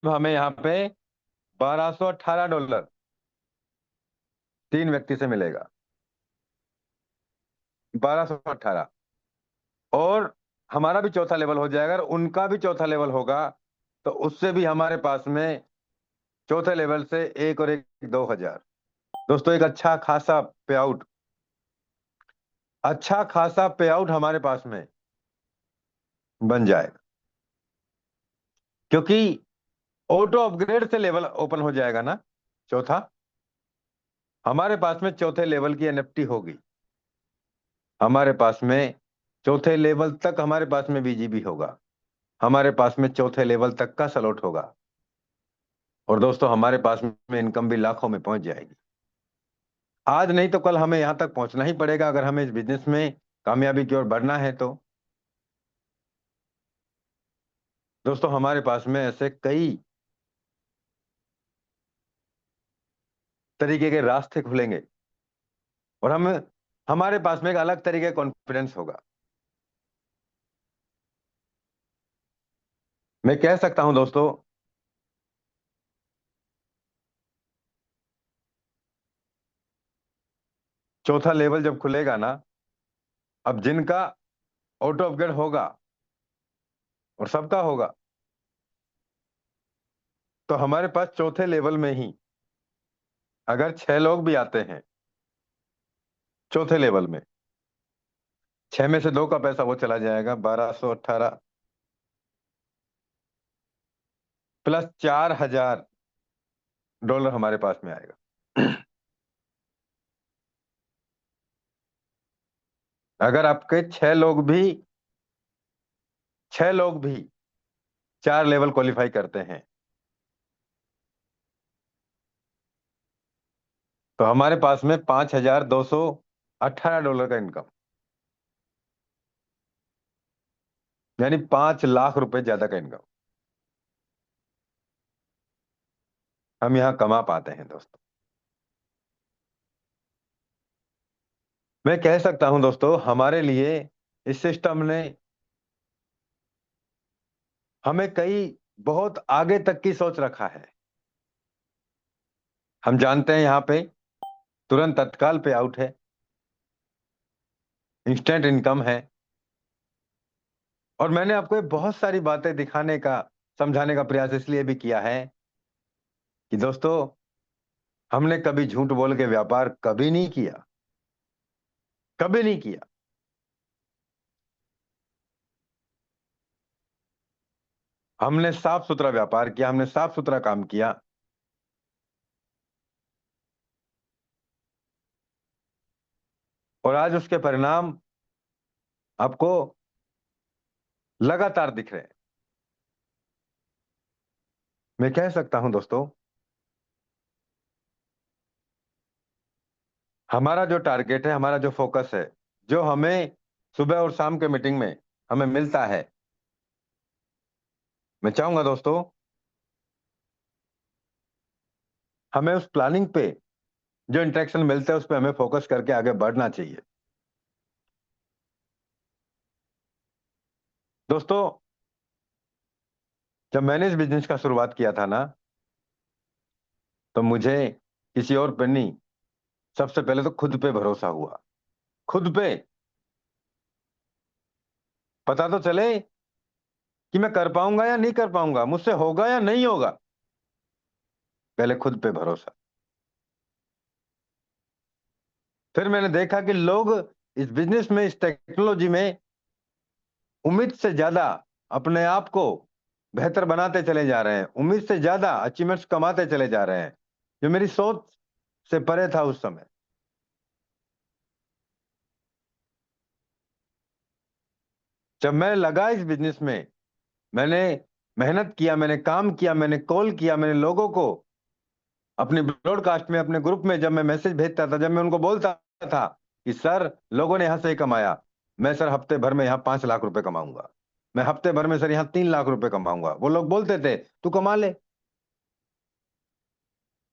हमें यहाँ पे $1218 तीन व्यक्ति से मिलेगा। 1218। और हमारा भी चौथा लेवल हो जाएगा और उनका भी चौथा लेवल होगा, तो उससे भी हमारे पास में चौथे लेवल से एक और एक 2000। दोस्तों एक अच्छा खासा पे आउट हमारे पास में बन जाएगा, क्योंकि ऑटो अपग्रेड से लेवल ओपन हो जाएगा ना चौथा। हमारे पास में चौथे लेवल की एनएफटी होगी, हमारे पास में चौथे लेवल तक हमारे पास में बीजीबी होगा, हमारे पास में चौथे लेवल तक का सलोट होगा। और दोस्तों हमारे पास में इनकम भी लाखों में पहुंच जाएगी। आज नहीं तो कल हमें यहां तक पहुंचना ही पड़ेगा, अगर हमें इस बिजनेस में कामयाबी की ओर बढ़ना है तो। दोस्तों हमारे पास में ऐसे कई तरीके के रास्ते खुलेंगे और हमारे पास में एक अलग तरीके का कॉन्फिडेंस होगा। मैं कह सकता हूं दोस्तों, चौथा लेवल जब खुलेगा ना, अब जिनका ऑटो अपग्रेड होगा और सबका होगा, तो हमारे पास चौथे लेवल में ही अगर 6 लोग भी आते हैं चौथे लेवल में, 6 में से 2 का पैसा वो चला जाएगा। 1218 प्लस $4000 हमारे पास में आएगा। अगर आपके 6 लोग भी 4 लेवल क्वालिफाई करते हैं, तो हमारे पास में $5218 का इनकम, यानी 5 लाख रुपए ज्यादा का इनकम हम यहां कमा पाते हैं दोस्तों। मैं कह सकता हूं दोस्तों, हमारे लिए इस सिस्टम ने हमें कई बहुत आगे तक की सोच रखा है। हम जानते हैं यहाँ पे तुरंत तत्काल पे आउट है, इंस्टेंट इनकम है। और मैंने आपको ये बहुत सारी बातें दिखाने का, समझाने का प्रयास इसलिए भी किया है कि दोस्तों हमने कभी झूठ बोल के व्यापार कभी नहीं किया, कभी नहीं किया। हमने साफ सुथरा व्यापार किया, हमने साफ सुथरा काम किया। और आज उसके परिणाम आपको लगातार दिख रहे हैं। मैं कह सकता हूं दोस्तों, हमारा जो टारगेट है, हमारा जो फोकस है, जो हमें सुबह और शाम के मीटिंग में हमें मिलता है, मैं चाहूंगा दोस्तों हमें उस प्लानिंग पे जो इंटरेक्शन मिलते हैं उस पे हमें फोकस करके आगे बढ़ना चाहिए। दोस्तों जब मैंने इस बिजनेस का शुरुआत किया था ना, तो मुझे किसी और पे नहीं, सबसे पहले तो खुद पे भरोसा हुआ। खुद पे पता तो चले कि मैं कर पाऊंगा या नहीं कर पाऊंगा, मुझसे होगा या नहीं होगा, पहले खुद पे भरोसा। फिर मैंने देखा कि लोग इस बिजनेस में, इस टेक्नोलॉजी में उम्मीद से ज्यादा अपने आप को बेहतर बनाते चले जा रहे हैं, उम्मीद से ज्यादा अचीवमेंट्स कमाते चले जा रहे हैं, जो मेरी सोच से परे था उस समय। जब मैं लगा इस बिजनेस में, मैंने मेहनत किया, मैंने काम किया, मैंने कॉल किया, मैंने लोगों को अपने ब्रॉडकास्ट में, अपने ग्रुप में जब मैं मैसेज भेजता था, जब मैं उनको बोलता था कि सर लोगों ने यहां से ही कमाया, मैं सर हफ्ते भर में यहाँ 5 लाख रुपए कमाऊंगा, मैं हफ्ते भर में सर यहाँ 3 लाख रुपए कमाऊंगा, वो लोग बोलते थे तू कमा ले,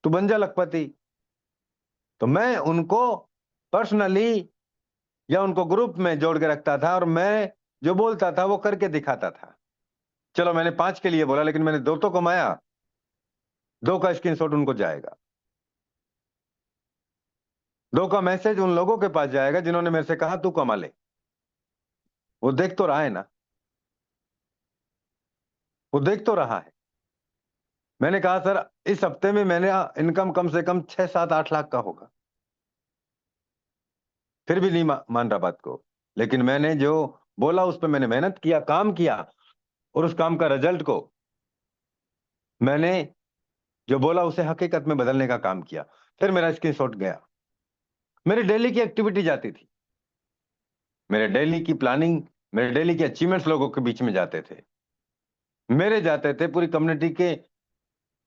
तू बन जा लखपति। तो मैं उनको पर्सनली या उनको ग्रुप में जोड़ के रखता था, और मैं जो बोलता था वो करके दिखाता था। चलो मैंने 5 के लिए बोला, लेकिन मैंने 2 तो कमाया। दो का स्क्रीनशॉट उनको जाएगा, दो का मैसेज उन लोगों के पास जाएगा जिन्होंने मेरे से कहा तू कमा ले। वो देख तो रहा है ना, वो देख तो रहा है। मैंने कहा सर इस हफ्ते में मैंने इनकम कम से कम 6 7 8 लाख का होगा, फिर भी नहीं मान रहा बात को। लेकिन मैंने जो बोला उस पर मैंने मेहनत किया, काम किया, और उस काम का रिजल्ट को मैंने जो बोला उसे हकीकत में बदलने का काम किया। फिर मेरा स्क्रीनशॉट गया, मेरी डेली की एक्टिविटी जाती थी, मेरे डेली की प्लानिंग, मेरे डेली के अचीवमेंट्स लोगों के बीच में जाते थे, मेरे जाते थे, पूरी कम्युनिटी के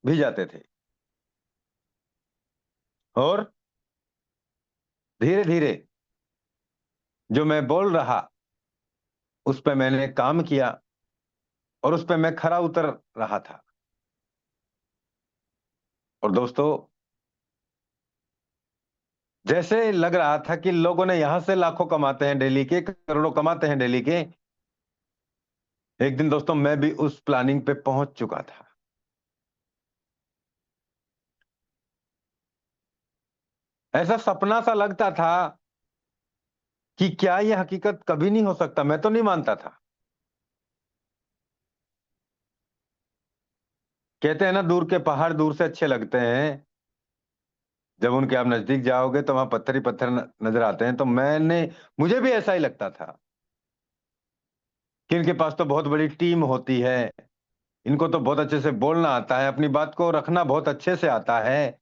भी जाते थे। और धीरे धीरे जो मैं बोल रहा उस पर मैंने काम किया, और उस पर मैं खरा उतर रहा था। और दोस्तों, जैसे लग रहा था कि लोगों ने यहां से लाखों कमाते हैं डेली के, करोड़ों कमाते हैं डेली के, एक दिन दोस्तों मैं भी उस प्लानिंग पे पहुंच चुका था। ऐसा सपना सा लगता था कि क्या यह हकीकत कभी नहीं हो सकता, मैं तो नहीं मानता था। कहते हैं ना, दूर के पहाड़ दूर से अच्छे लगते हैं, जब उनके आप नजदीक जाओगे तो वहां पत्थर ही पत्थर नजर आते हैं। तो मुझे भी ऐसा ही लगता था कि इनके पास तो बहुत बड़ी टीम होती है, इनको तो बहुत अच्छे से बोलना आता है, अपनी बात को रखना बहुत अच्छे से आता है।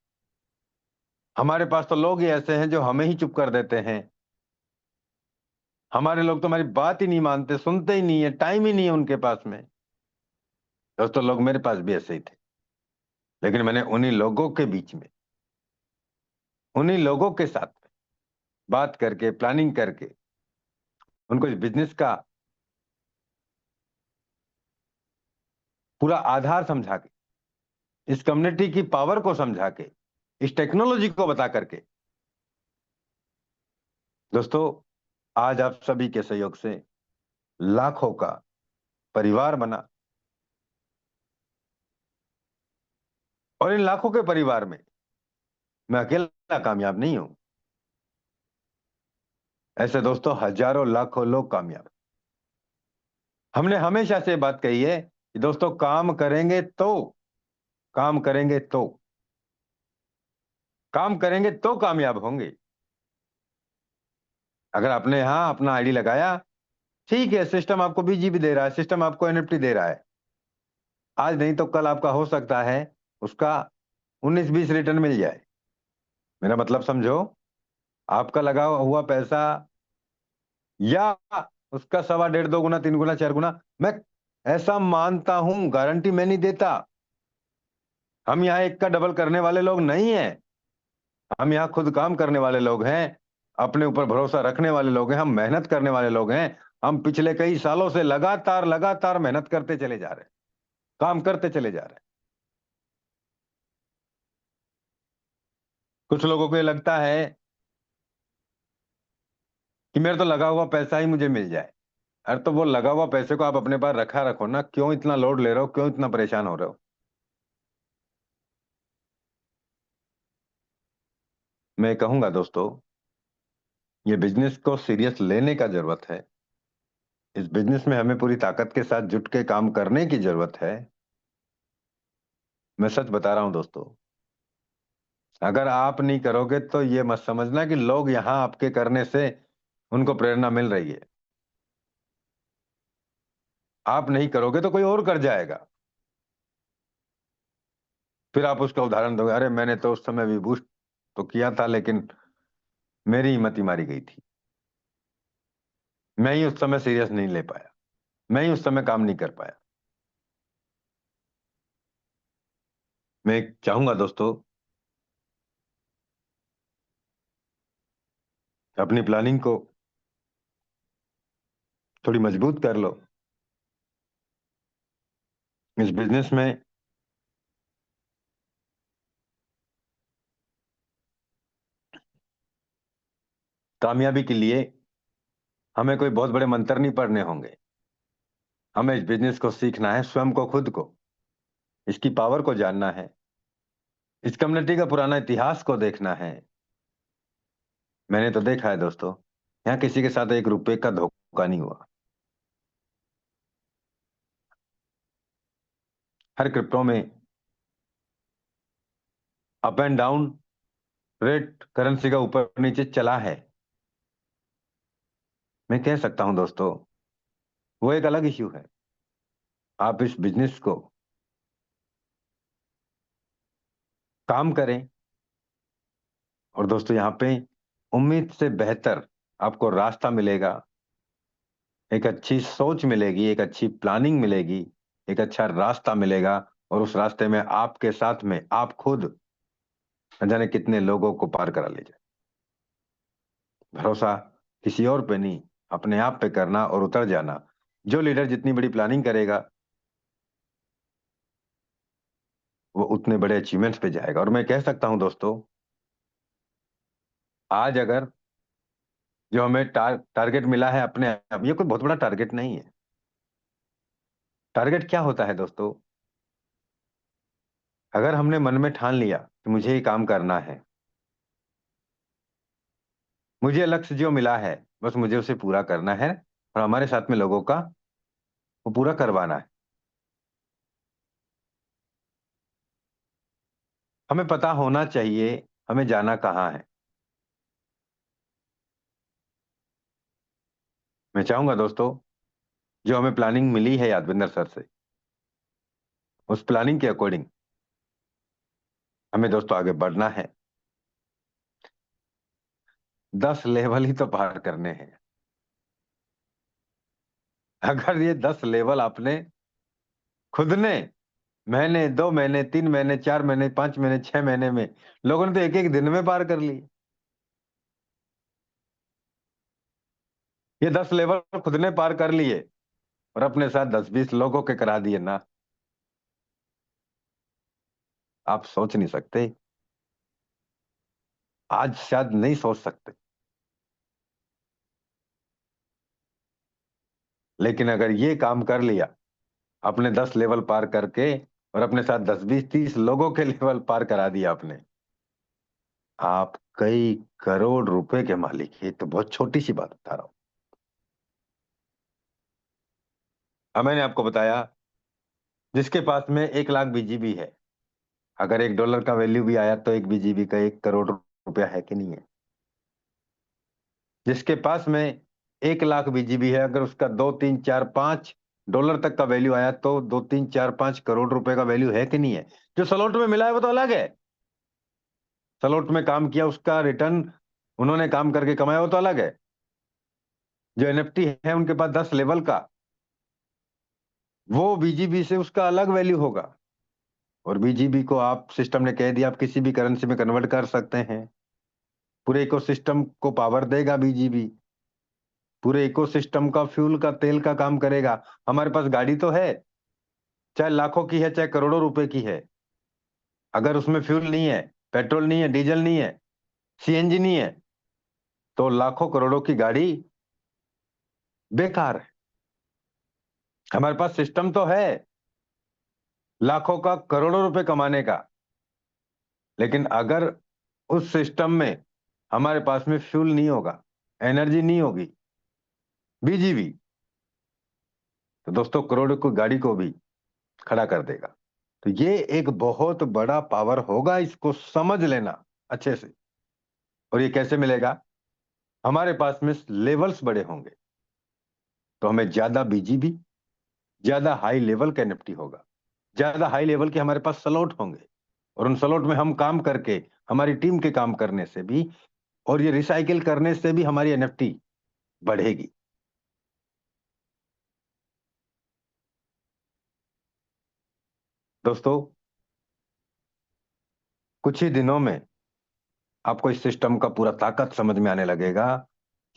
हमारे पास तो लोग ही ऐसे हैं जो हमें ही चुप कर देते हैं, हमारे लोग तो हमारी बात ही नहीं मानते, सुनते ही नहीं है, टाइम ही नहीं है उनके पास में। दोस्तों, लोग मेरे पास भी ऐसे ही थे, लेकिन मैंने उन्हीं लोगों के बीच में, उन्हीं लोगों के साथ में बात करके, प्लानिंग करके, उनको इस बिजनेस का पूरा आधार समझा के, इस कम्युनिटी की पावर को समझा के, इस टेक्नोलॉजी को बता करके, दोस्तों आज आप सभी के सहयोग से लाखों का परिवार बना, और इन लाखों के परिवार में मैं अकेला कामयाब नहीं हूं। ऐसे दोस्तों हजारों लाखों लोग कामयाब। हमने हमेशा से बात कही है कि दोस्तों काम करेंगे तो काम करेंगे तो कामयाब होंगे। अगर आपने यहां अपना आईडी लगाया, ठीक है, सिस्टम आपको बीजीपी दे रहा है, सिस्टम आपको एनएफटी दे रहा है, आज नहीं तो कल आपका हो सकता है उसका 19 20 रिटर्न मिल जाए। मेरा मतलब समझो, आपका लगा हुआ पैसा या उसका सवा डेढ़ दो गुना, 3 गुना, 4 गुना, मैं ऐसा मानता हूं, गारंटी मैं नहीं देता। हम यहाँ एक का डबल करने वाले लोग नहीं हैं, हम यहाँ खुद काम करने वाले लोग हैं, अपने ऊपर भरोसा रखने वाले लोग हैं, हम मेहनत करने वाले लोग हैं। हम पिछले कई सालों से लगातार लगातार मेहनत करते चले जा रहे हैं, काम करते चले जा रहे हैं। कुछ लोगों को ये लगता है कि मेरा तो लगा हुआ पैसा ही मुझे मिल जाए। अरे तो वो लगा हुआ पैसे को आप अपने पास रखा रखो ना, क्यों इतना लोड ले रहे हो, क्यों इतना परेशान हो रहे हो। मैं कहूंगा दोस्तों, ये बिजनेस को सीरियस लेने का जरूरत है, इस बिजनेस में हमें पूरी ताकत के साथ जुट के काम करने की जरूरत है। मैं सच बता रहा हूं दोस्तों, अगर आप नहीं करोगे तो ये मत समझना कि लोग यहां आपके करने से उनको प्रेरणा मिल रही है। आप नहीं करोगे तो कोई और कर जाएगा, फिर आप उसका उदाहरण दोगे, अरे मैंने तो उस समय भी बूस्ट तो किया था, लेकिन मेरी हिम्मत ही मारी गई थी, मैं ही उस समय सीरियस नहीं ले पाया, मैं ही उस समय काम नहीं कर पाया। मैं चाहूंगा दोस्तों, अपनी प्लानिंग को थोड़ी मजबूत कर लो। इस बिजनेस में कामयाबी के लिए हमें कोई बहुत बड़े मंत्र नहीं पढ़ने होंगे, हमें इस बिजनेस को सीखना है, स्वयं को, खुद को, इसकी पावर को जानना है, इस कम्युनिटी का पुराना इतिहास को देखना है। मैंने तो देखा है दोस्तों, यहाँ किसी के साथ 1 रुपए का धोखा नहीं हुआ। हर क्रिप्टो में up and down rate currency का ऊपर नीचे चला है। मैं कह सकता हूं दोस्तों, वो एक अलग इश्यू है। आप इस बिजनेस को काम करें, और दोस्तों यहाँ पे उम्मीद से बेहतर आपको रास्ता मिलेगा, एक अच्छी सोच मिलेगी, एक अच्छी प्लानिंग मिलेगी, एक अच्छा रास्ता मिलेगा। और उस रास्ते में आपके साथ में आप खुद न जाने कितने लोगों को पार करा ले जाए। भरोसा किसी और पे नहीं, अपने आप पे करना और उतर जाना। जो लीडर जितनी बड़ी प्लानिंग करेगा, वो उतने बड़े अचीवमेंट्स पे जाएगा। और मैं कह सकता हूं दोस्तों, आज अगर जो हमें टारगेट मिला है अपने आप, ये कोई बहुत बड़ा टारगेट नहीं है। टारगेट क्या होता है दोस्तों? अगर हमने मन में ठान लिया कि मुझे ये काम करना है, मुझे लक्ष्य जो मिला है बस मुझे उसे पूरा करना है, और हमारे साथ में लोगों का वो पूरा करवाना है। हमें पता होना चाहिए हमें जाना कहाँ है। मैं चाहूंगा दोस्तों, जो हमें प्लानिंग मिली है यादविंदर सर से, उस प्लानिंग के अकॉर्डिंग हमें दोस्तों आगे बढ़ना है। 10 लेवल ही तो पार करने हैं। अगर ये 10 लेवल आपने खुद ने महीने, 2 महीने, 3 महीने, 4 महीने, 5 महीने, 6 महीने में, लोगों ने तो एक एक दिन में पार कर ली। ये 10 लेवल खुद ने पार कर लिए और अपने साथ 10-20 लोगों के करा दिए ना। आप सोच नहीं सकते, आज शायद नहीं सोच सकते, लेकिन अगर ये काम कर लिया, अपने 10 लेवल पार करके और अपने साथ 10-20-30 लोगों के लेवल पार करा दिया आपने, आप कई करोड़ रुपए के मालिक। ये तो बहुत छोटी सी बात बता रहा हूं। अब मैंने आपको बताया, जिसके पास में 1 लाख बीजीबी है, अगर $1 का वैल्यू भी आया तो एक बीजीबी का 1 करोड़ रुपया है कि नहीं है? जिसके पास में 1 लाख बीजीबी है, अगर उसका 2, 3, 4, 5 डॉलर तक का वैल्यू आया तो 2, 3, 4, 5 करोड़ रुपए का वैल्यू है कि नहीं है? जो स्लॉट में मिला है वो तो अलग है। स्लॉट में काम किया, उसका रिटर्न उन्होंने काम करके कमाया, वो तो अलग है। जो एनएफटी है उनके पास 10 लेवल का, वो बीजीबी से उसका अलग वैल्यू होगा। और बीजीबी को आप, सिस्टम ने कह दिया, आप किसी भी करेंसी में कन्वर्ट कर सकते हैं। पूरे इकोसिस्टम को पावर देगा बीजीबी। पूरे इकोसिस्टम का फ्यूल का तेल का काम करेगा। हमारे पास गाड़ी तो है, चाहे लाखों की है चाहे करोड़ों रुपए की है, अगर उसमें फ्यूल नहीं है, पेट्रोल नहीं है, डीजल नहीं है, सीएनजी नहीं है, तो लाखों करोड़ों की गाड़ी बेकार है। हमारे पास सिस्टम तो है लाखों का, करोड़ों रुपए कमाने का, लेकिन अगर उस सिस्टम में हमारे पास में फ्यूल नहीं होगा, एनर्जी नहीं होगी, बीजीबी, तो दोस्तों करोड़ों की गाड़ी को भी खड़ा कर देगा। तो ये एक बहुत बड़ा पावर होगा, इसको समझ लेना अच्छे से। और ये कैसे मिलेगा? हमारे पास में लेवल्स बड़े होंगे, तो हमें ज्यादा बीजीबी, ज्यादा हाई लेवल का एनएफटी होगा, ज्यादा हाई लेवल के हमारे पास स्लॉट होंगे, और उन स्लॉट में हम काम करके, हमारी टीम के काम करने से भी और ये रिसाइकिल करने से भी हमारी एनएफटी बढ़ेगी। दोस्तों, कुछ ही दिनों में आपको इस सिस्टम का पूरा ताकत समझ में आने लगेगा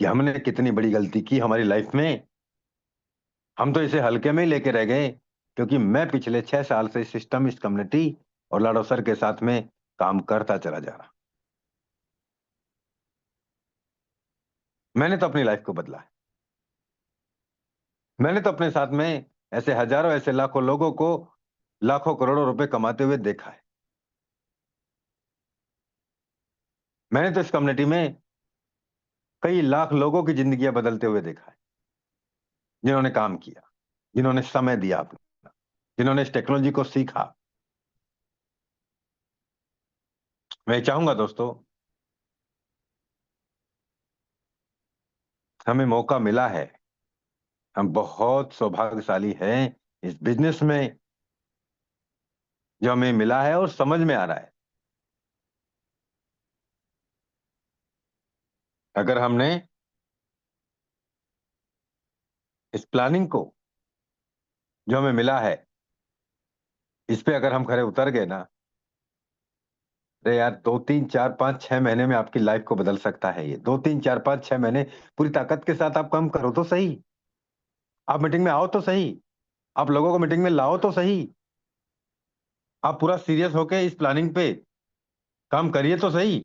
कि हमने कितनी बड़ी गलती की हमारी लाइफ में। हम तो इसे हल्के में ही लेके रह गए, क्योंकि मैं पिछले 6 साल से इस सिस्टम, इस कम्युनिटी और लाडो सर के साथ में काम करता चला जा रहा। मैंने तो अपनी लाइफ को बदला है। मैंने तो अपने साथ में ऐसे हजारों, ऐसे लाखों लोगों को लाखों करोड़ों रुपए कमाते हुए देखा है। मैंने तो इस कम्युनिटी में कई लाख लोगों की जिंदगियां बदलते हुए देखा है, जिन्होंने काम किया, जिन्होंने समय दिया अपना, जिन्होंने इस टेक्नोलॉजी को सीखा। मैं चाहूंगा दोस्तों, हमें मौका मिला है, हम बहुत सौभाग्यशाली हैं इस बिजनेस में जो हमें मिला है और समझ में आ रहा है। अगर हमने इस प्लानिंग को जो हमें मिला है, इस पे अगर हम खरे उतर गए ना, अरे यार, 2 3 4 5 6 महीने में आपकी लाइफ को बदल सकता है। ये 2 3 4 5 6 महीने पूरी ताकत के साथ आप काम करो तो सही, आप मीटिंग में आओ तो सही, आप लोगों को मीटिंग में लाओ तो सही, आप पूरा सीरियस होके इस प्लानिंग पे काम करिए तो सही।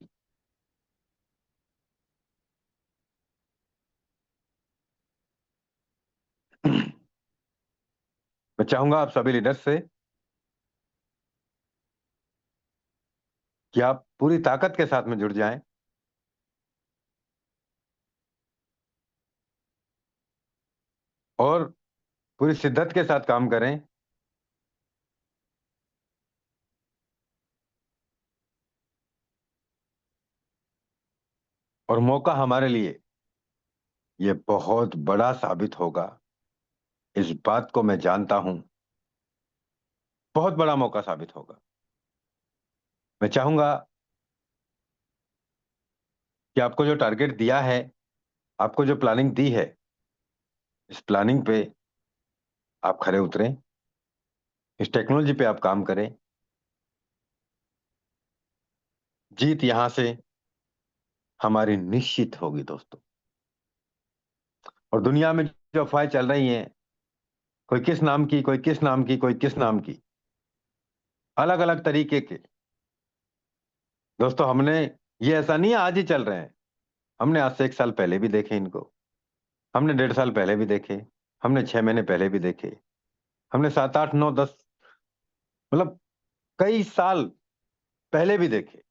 मैं चाहूंगा आप सभी लीडर्स से कि आप पूरी ताकत के साथ में जुड़ जाएं और पूरी शिद्दत के साथ काम करें। और मौका हमारे लिए ये बहुत बड़ा साबित होगा, इस बात को मैं जानता हूं, बहुत बड़ा मौका साबित होगा। मैं चाहूंगा कि आपको जो टारगेट दिया है, आपको जो प्लानिंग दी है, इस प्लानिंग पे आप खरे उतरें, इस टेक्नोलॉजी पे आप काम करें। जीत यहां से हमारी निश्चित होगी दोस्तों। और दुनिया में जो अफवाहें चल रही हैं, कोई किस नाम की, कोई किस नाम की, कोई किस नाम की, अलग अलग तरीके के, दोस्तों हमने, ये ऐसा नहीं है आज ही चल रहे हैं, हमने आज से 1 साल पहले भी देखे इनको, हमने 1.5 साल पहले भी देखे, हमने 6 महीने पहले भी देखे, हमने 7 8 9 10, मतलब कई साल पहले भी देखे।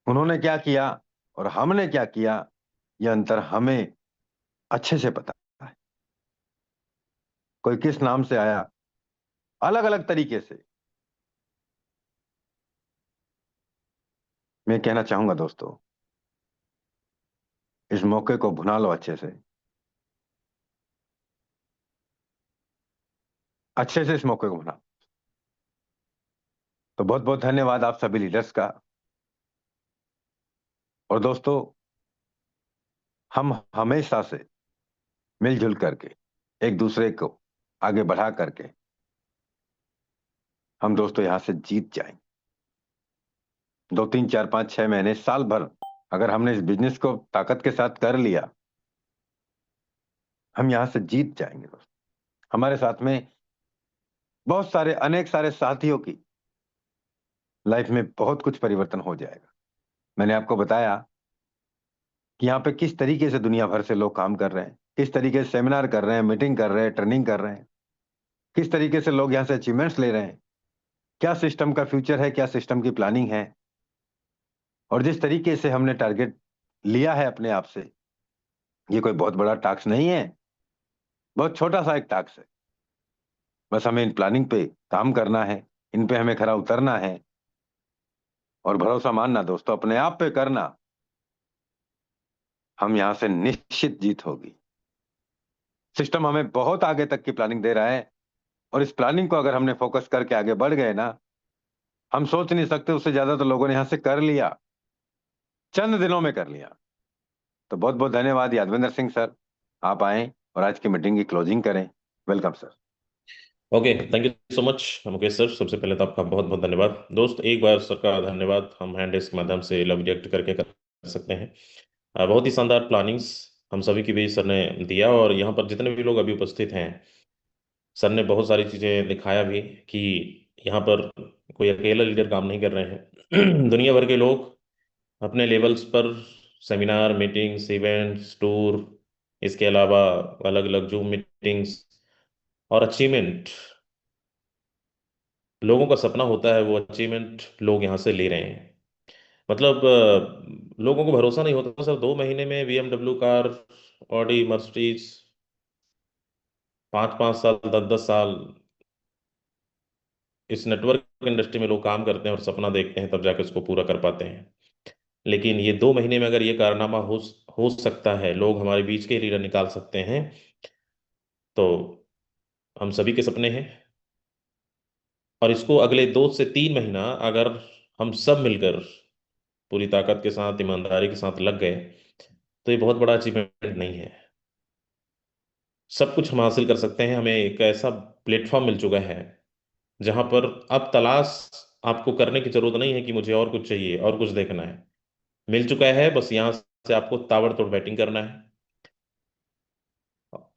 उन्होंने क्या किया और हमने क्या किया, यह अंतर हमें अच्छे से पता है। कोई किस नाम से आया, अलग अलग तरीके से। मैं कहना चाहूंगा दोस्तों, इस मौके को भुना लो अच्छे से, अच्छे से इस मौके को भुना। तो बहुत बहुत धन्यवाद आप सभी लीडर्स का। और दोस्तों, हम हमेशा से मिलजुल करके, एक दूसरे को आगे बढ़ा करके, हम दोस्तों यहां से जीत जाएंगे। 2 3 4 5 6 महीने, साल भर अगर हमने इस बिजनेस को ताकत के साथ कर लिया, हम यहां से जीत जाएंगे दोस्तों। हमारे साथ में बहुत सारे, अनेक सारे साथियों की लाइफ में बहुत कुछ परिवर्तन हो जाएगा। मैंने आपको बताया कि यहाँ पे किस तरीके से दुनिया भर से लोग काम कर रहे हैं, किस तरीके से सेमिनार कर रहे हैं, मीटिंग कर रहे हैं, ट्रेनिंग कर रहे हैं, किस तरीके से लोग यहाँ से अचीवमेंट्स ले रहे हैं, क्या सिस्टम का फ्यूचर है, क्या सिस्टम की प्लानिंग है। और जिस तरीके से हमने टारगेट लिया है अपने आप से, ये कोई बहुत बड़ा टास्क नहीं है, बहुत छोटा सा एक टास्क है। बस हमें इन प्लानिंग पे काम करना है, इन पे हमें खरा उतरना है और भरोसा मानना दोस्तों, अपने आप पे करना। हम यहां से निश्चित जीत होगी। सिस्टम हमें बहुत आगे तक की प्लानिंग दे रहा है और इस प्लानिंग को अगर हमने फोकस करके आगे बढ़ गए ना, हम सोच नहीं सकते उससे ज्यादा तो लोगों ने यहां से कर लिया, चंद दिनों में कर लिया। तो बहुत बहुत धन्यवाद यादविंदर सिंह सर, आप आए और आज की मीटिंग की क्लोजिंग करें। Welcome sir. Okay, thank you so much Mukesh sir. सबसे पहले तो आपका बहुत बहुत धन्यवाद। दोस्त, एक बार सर का धन्यवाद हम हैंड रेस के माध्यम से लव रिएक्ट करके कर सकते हैं। बहुत ही शानदार प्लानिंग्स हम सभी की भी सर ने दिया, और यहाँ पर जितने भी लोग अभी उपस्थित हैं, सर ने बहुत सारी चीज़ें दिखाया भी कि यहाँ पर कोई अकेला लीडर काम नहीं कर रहे हैं। दुनिया भर के लोग अपने लेवल्स पर सेमिनार, मीटिंग्स, इवेंट्स, टूर, इसके अलावा अलग अलग जूम मीटिंग्स और अचीवमेंट, लोगों का सपना होता है वो अचीवमेंट लोग यहाँ से ले रहे हैं। मतलब लोगों को भरोसा नहीं होता सर, 2 महीने में BMW कार, ऑडी, मर्सिडीज, 5-5 साल, 10-10 साल इस नेटवर्क इंडस्ट्री में लोग काम करते हैं और सपना देखते हैं, तब जाके उसको पूरा कर पाते हैं। लेकिन ये 2 महीने में अगर ये कारनामा हो सकता है, लोग हमारे बीच के लीडर निकाल सकते हैं, तो हम सभी के सपने हैं। और इसको अगले 2 से 3 महीना अगर हम सब मिलकर पूरी ताकत के साथ, ईमानदारी के साथ लग गए, तो ये बहुत बड़ा अचीवमेंट नहीं है। सब कुछ हम हासिल कर सकते हैं। हमें एक ऐसा प्लेटफॉर्म मिल चुका है जहां पर अब तलाश आपको करने की जरूरत नहीं है कि मुझे और कुछ चाहिए और कुछ देखना है। मिल चुका है, बस यहाँ से आपको ताबड़तोड़ बैटिंग करना है।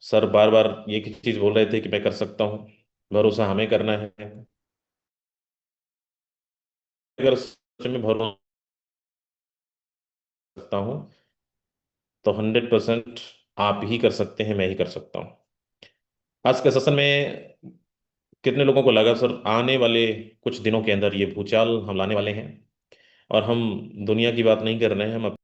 सर बार बार ये की चीज बोल रहे थे कि मैं कर सकता हूँ, भरोसा हमें करना है। अगर सच में भरोसा सकता हूँ, तो 100% आप ही कर सकते हैं, मैं ही कर सकता हूँ। आज के सेशन में कितने लोगों को लगा सर आने वाले कुछ दिनों के अंदर ये भूचाल हम लाने वाले हैं, और हम दुनिया की बात नहीं कर रहे हैं, हम